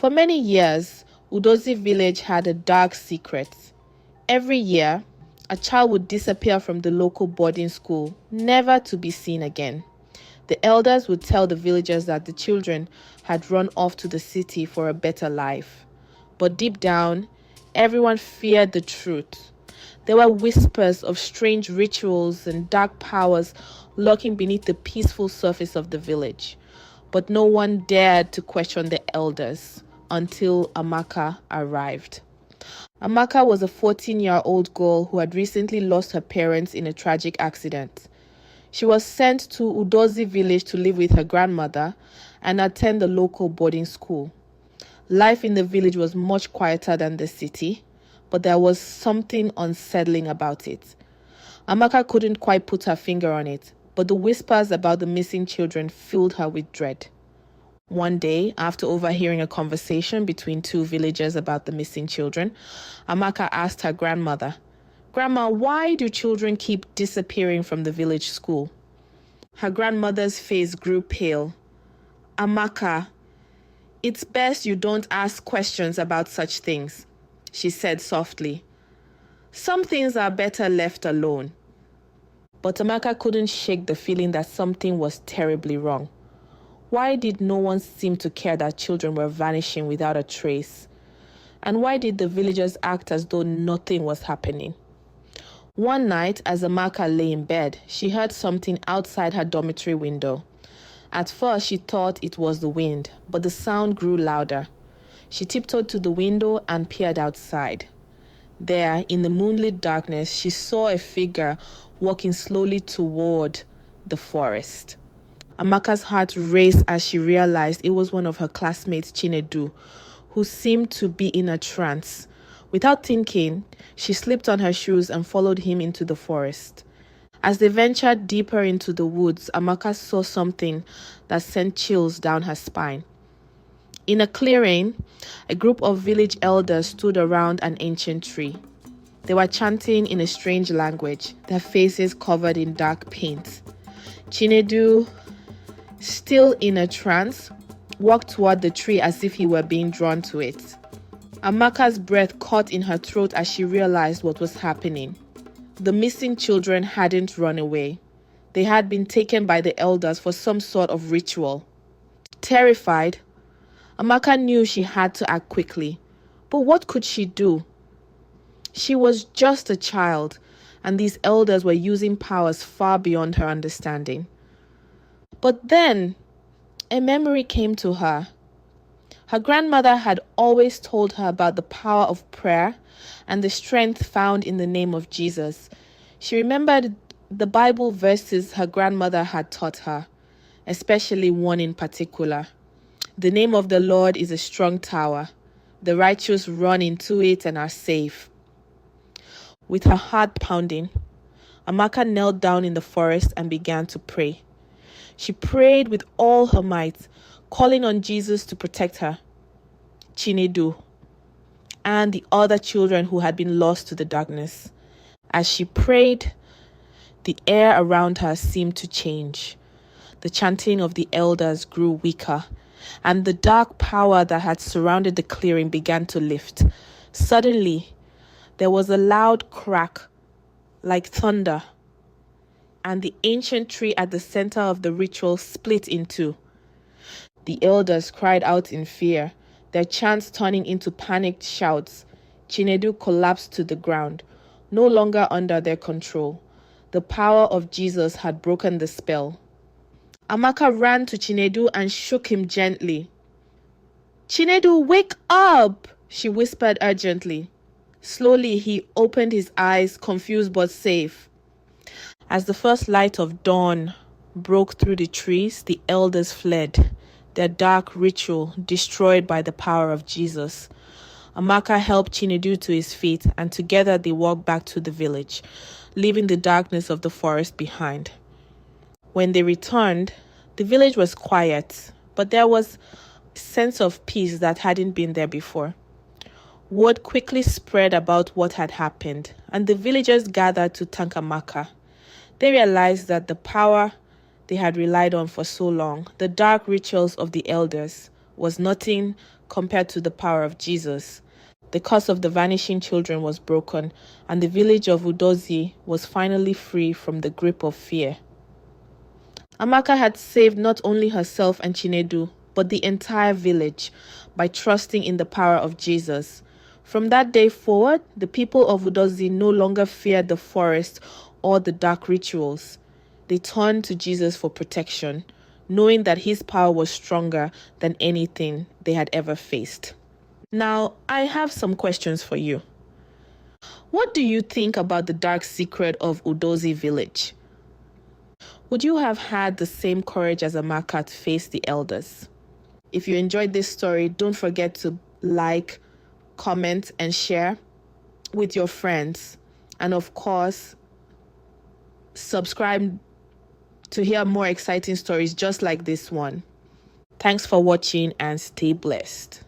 For many years, Udozi village had a dark secret. Every year, a child would disappear from the local boarding school, never to be seen again. The elders would tell the villagers that the children had run off to the city for a better life. But deep down, everyone feared the truth. There were whispers of strange rituals and dark powers lurking beneath the peaceful surface of the village. But no one dared to question the elders until Amaka arrived. Amaka was a 14-year-old girl who had recently lost her parents in a tragic accident. She was sent to Udozi village to live with her grandmother and attend the local boarding school. Life in the village was much quieter than the city, but there was something unsettling about it. Amaka couldn't quite put her finger on it, but the whispers about the missing children filled her with dread. One day, after overhearing a conversation between two villagers about the missing children, Amaka asked her grandmother, "Grandma, why do children keep disappearing from the village school?" Her grandmother's face grew pale. "Amaka, it's best you don't ask questions about such things," she said softly. "Some things are better left alone." But Amaka couldn't shake the feeling that something was terribly wrong. Why did no one seem to care that children were vanishing without a trace? And why did the villagers act as though nothing was happening? One night, as Amaka lay in bed, she heard something outside her dormitory window. At first, she thought it was the wind, but the sound grew louder. She tiptoed to the window and peered outside. There, in the moonlit darkness, she saw a figure walking slowly toward the forest. Amaka's heart raced as she realized it was one of her classmates, Chinnie, who seemed to be in a trance. Without thinking, she slipped on her shoes and followed him into the forest. As they ventured deeper into the woods, Amaka saw something that sent chills down her spine. In a clearing, a group of village elders stood around an ancient tree. They were chanting in a strange language, their faces covered in dark paint. Chinnie, still in a trance, walked toward the tree as if he were being drawn to it. Amaka's breath caught in her throat as she realized what was happening. The missing children hadn't run away. They had been taken by the elders for some sort of ritual. Terrified, Amaka knew she had to act quickly. But what could she do? She was just a child, and these elders were using powers far beyond her understanding. But then, a memory came to her. Her grandmother had always told her about the power of prayer and the strength found in the name of Jesus. She remembered the Bible verses her grandmother had taught her, especially one in particular. The name of the Lord is a strong tower. The righteous run into it and are safe. With her heart pounding, Amaka knelt down in the forest and began to pray. She prayed with all her might, calling on Jesus to protect her, Chinnie, and the other children who had been lost to the darkness. As she prayed, the air around her seemed to change. The chanting of the elders grew weaker, and the dark power that had surrounded the clearing began to lift. Suddenly, there was a loud crack, like thunder, and the ancient tree at the center of the ritual split in two. The elders cried out in fear, their chants turning into panicked shouts. Chinnie collapsed to the ground, no longer under their control. The power of Jesus had broken the spell. Amaka ran to Chinnie and shook him gently. "Chinnie, wake up!" she whispered urgently. Slowly, he opened his eyes, confused but safe. As the first light of dawn broke through the trees, the elders fled, their dark ritual destroyed by the power of Jesus. Amaka helped Chinnie to his feet, and together they walked back to the village, leaving the darkness of the forest behind. When they returned, the village was quiet, but there was a sense of peace that hadn't been there before. Word quickly spread about what had happened, and the villagers gathered to thank Amaka. They realized that the power they had relied on for so long, the dark rituals of the elders, was nothing compared to the power of Jesus. The curse of the vanishing children was broken, and the village of Udozi was finally free from the grip of fear. Amaka had saved not only herself and Chinedu, but the entire village by trusting in the power of Jesus. From that day forward, the people of Udozi no longer feared the forest or the dark rituals. They turned to Jesus for protection, knowing that his power was stronger than anything they had ever faced. Now, I have some questions for you. What do you think about the dark secret of Udozi village? Would you have had the same courage as Amaka to face the elders? If you enjoyed this story, don't forget to like, comment, and share with your friends. And of course, subscribe to hear more exciting stories just like this one. Thanks for watching and stay blessed.